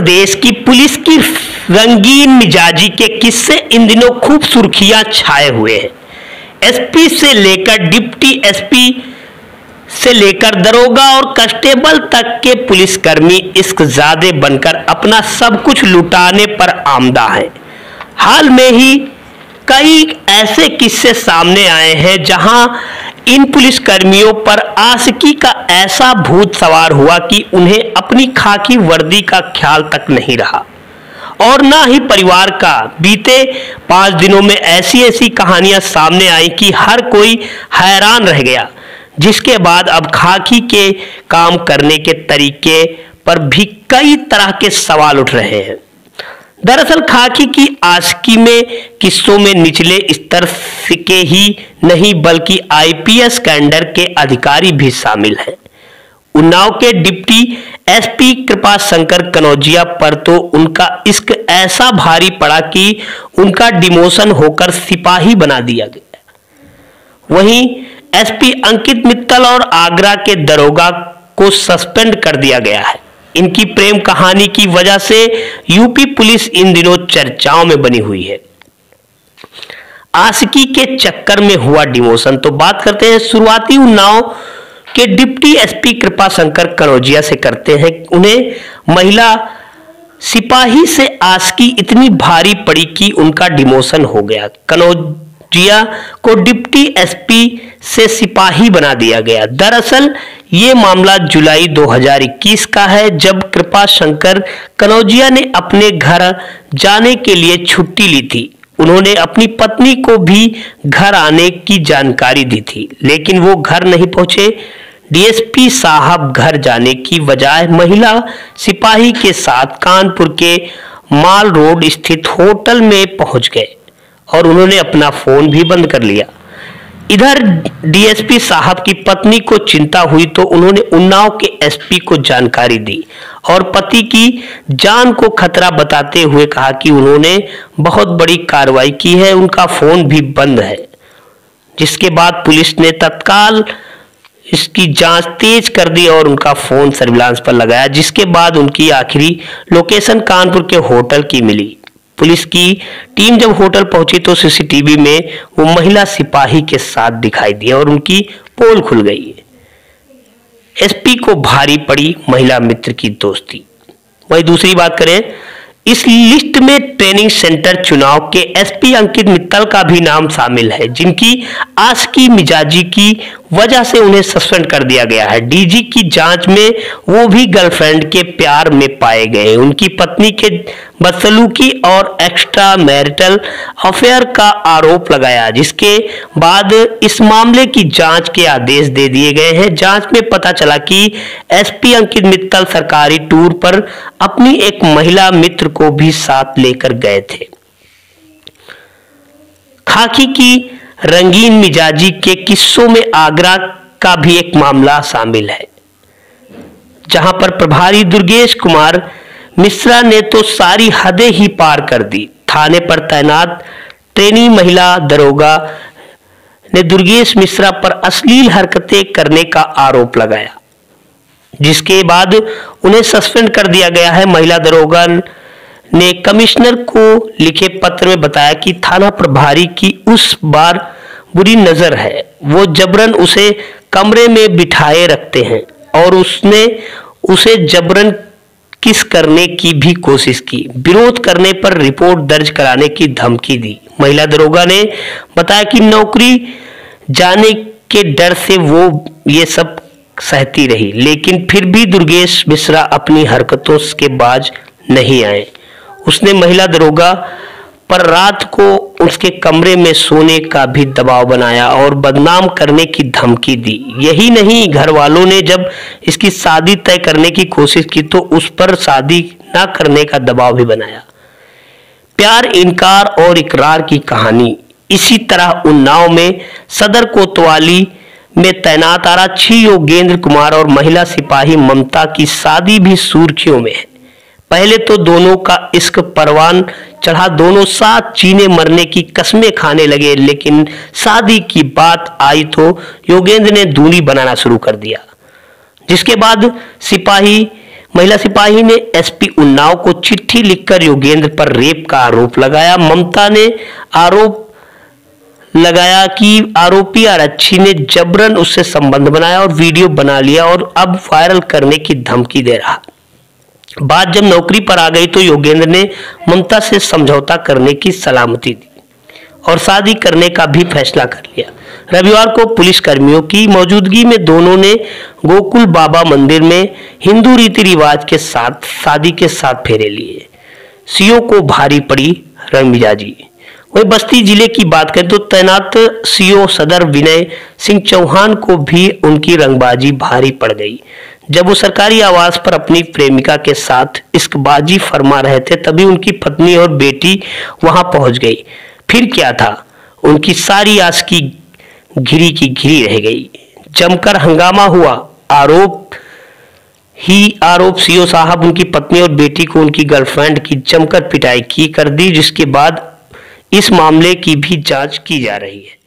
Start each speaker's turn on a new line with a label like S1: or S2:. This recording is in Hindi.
S1: प्रदेश की पुलिस की रंगीन मिजाजी के किस्से इन दिनों खूब सुर्खियां छाए हुए हैं। एसपी से लेकर डिप्टी एसपी से लेकर दरोगा और कांस्टेबल तक के पुलिसकर्मी इश्कजादे बनकर अपना सब कुछ लुटाने पर आमदा हैं। हाल में ही कई ऐसे किस्से सामने आए हैं जहां इन पुलिसकर्मियों पर आशिकी का ऐसा भूत सवार हुआ कि उन्हें अपनी खाकी वर्दी का ख्याल तक नहीं रहा और ना ही परिवार का। बीते 5 दिनों में ऐसी कहानियां सामने आई कि हर कोई हैरान रह गया, जिसके बाद अब खाकी के काम करने के तरीके पर भी कई तरह के सवाल उठ रहे हैं। दरअसल खाकी की आशिकी में किस्सों में निचले स्तर के ही नहीं बल्कि आईपीएस कैडर के अधिकारी भी शामिल हैं। उन्नाव के डिप्टी एसपी कृपा शंकर कनौजिया पर तो उनका इश्क ऐसा भारी पड़ा कि उनका डिमोशन होकर सिपाही बना दिया गया। वहीं एसपी अंकित मित्तल और आगरा के दरोगा को सस्पेंड कर दिया गया है। इनकी प्रेम कहानी की वजह से यूपी पुलिस इन दिनों चर्चाओं में बनी हुई है। आशिकी के चक्कर में हुआ डिमोशन। तो बात करते हैं शुरुआती उन्नाव के डिप्टी एसपी कृपा शंकर कनौजिया से करते हैं। उन्हें महिला सिपाही से आशिकी इतनी भारी पड़ी कि उनका डिमोशन हो गया। कनौजिया को डिप्टी एसपी से सिपाही बना दिया गया। दरअसल ये मामला जुलाई 2021 का है, जब कृपा शंकर कनौजिया ने अपने घर जाने के लिए छुट्टी ली थी। उन्होंने अपनी पत्नी को भी घर आने की जानकारी दी थी, लेकिन वो घर नहीं पहुंचे। डीएसपी साहब घर जाने की बजाय महिला सिपाही के साथ कानपुर के माल रोड स्थित होटल में पहुंच गए और उन्होंने अपना फोन भी बंद कर लिया। इधर डीएसपी साहब की पत्नी को चिंता हुई तो उन्होंने उन्नाव के एसपी को जानकारी दी और पति की जान को खतरा बताते हुए कहा कि उन्होंने बहुत बड़ी कार्रवाई की है, उनका फोन भी बंद है। जिसके बाद पुलिस ने तत्काल इसकी जांच तेज कर दी और उनका फोन सर्विलांस पर लगाया, जिसके बाद उनकी आखिरी लोकेशन कानपुर के होटल की मिली। पुलिस की टीम जब होटल पहुंची तो सीसीटीवी में वो महिला सिपाही के साथ दिखाई दिया और उनकी पोल खुल गई। एसपी को भारी पड़ी महिला मित्र की दोस्ती। वहीं दूसरी बात करें, इस लिस्ट में ट्रेनिंग सेंटर चुनाव के एसपी अंकित मित्तल का भी नाम शामिल है, जिनकी आशिकी मिजाजी की वजह से उन्हें सस्पेंड कर दिया गया है। डीजी की जांच में वो भी गर्लफ्रेंड के प्यार में पाए गए। उनकी पत्नी के बदसलूकी और एक्स्ट्रा मैरिटल अफेयर का आरोप लगाया, जिसके बाद इस मामले की जांच के आदेश दे दिए गए हैं। जांच में पता चला कि एसपी अंकित मित्तल सरकारी टूर पर अपनी एक महिला मित्र को भी साथ लेकर गए थे। खाकी की रंगीन मिजाजी के किस्सों में आगरा का भी एक मामला शामिल है, जहां पर प्रभारी दुर्गेश कुमार मिश्रा ने तो सारी हदें ही पार कर दी। थाने पर तैनात ट्रेनी महिला दरोगा ने दुर्गेश मिश्रा पर अश्लील हरकतें करने का आरोप लगाया, जिसके बाद उन्हें सस्पेंड कर दिया गया है। महिला दरोगा ने कमिश्नर को लिखे पत्र में बताया कि थाना प्रभारी की उस बार बुरी नजर है, वो जबरन उसे कमरे में बिठाए रखते हैं और उसने उसे जबरन किस करने की भी कोशिश की। विरोध करने पर रिपोर्ट दर्ज कराने की धमकी दी। महिला दरोगा ने बताया कि नौकरी जाने के डर से वो ये सब सहती रही, लेकिन फिर भी दुर्गेश मिश्रा अपनी हरकतों के बाज नहीं आए। उसने महिला दरोगा पर रात को उसके कमरे में सोने का भी दबाव बनाया और बदनाम करने की धमकी दी। यही नहीं, घर वालों ने जब इसकी शादी तय करने की कोशिश की तो उस पर शादी न करने का दबाव भी बनाया। प्यार, इनकार और इकरार की कहानी। इसी तरह उन्नाव में सदर कोतवाली में तैनात आरक्षी योगेंद्र कुमार और महिला सिपाही ममता की शादी भी सुर्खियों में है। पहले तो दोनों का इश्क परवान चढ़ा, दोनों साथ जीने मरने की कस्में खाने लगे, लेकिन शादी की बात आई तो योगेंद्र ने दूरी बनाना शुरू कर दिया, जिसके बाद सिपाही महिला सिपाही ने एसपी उन्नाव को चिट्ठी लिखकर योगेंद्र पर रेप का आरोप लगाया। ममता ने आरोप लगाया कि आरोपी आरक्षी ने जबरन उससे संबंध बनाया और वीडियो बना लिया और अब वायरल करने की धमकी दे रहा। बात जब नौकरी पर आ गई तो योगेंद्र ने ममता से समझौता करने की सलामती दी और शादी करने का भी फैसला कर लिया। रविवार को पुलिस कर्मियों की मौजूदगी में दोनों ने गोकुल बाबा मंदिर में हिंदू रीति रिवाज के साथ शादी के 7 फेरे लिए। सीओ को भारी पड़ी रंगमिजाजी। वही बस्ती जिले की बात करें तो तैनात सीओ सदर विनय सिंह चौहान को भी उनकी रंगबाजी भारी पड़ गई। जब वो सरकारी आवास पर अपनी प्रेमिका के साथ इश्कबाजी फरमा रहे थे तभी उनकी पत्नी और बेटी वहां पहुंच गई। फिर क्या था, उनकी सारी आस की घिरी रह गई। जमकर हंगामा हुआ। आरोप सीओ साहब उनकी पत्नी और बेटी को उनकी गर्लफ्रेंड की जमकर पिटाई कर दी, जिसके बाद इस मामले की भी जांच की जा रही है।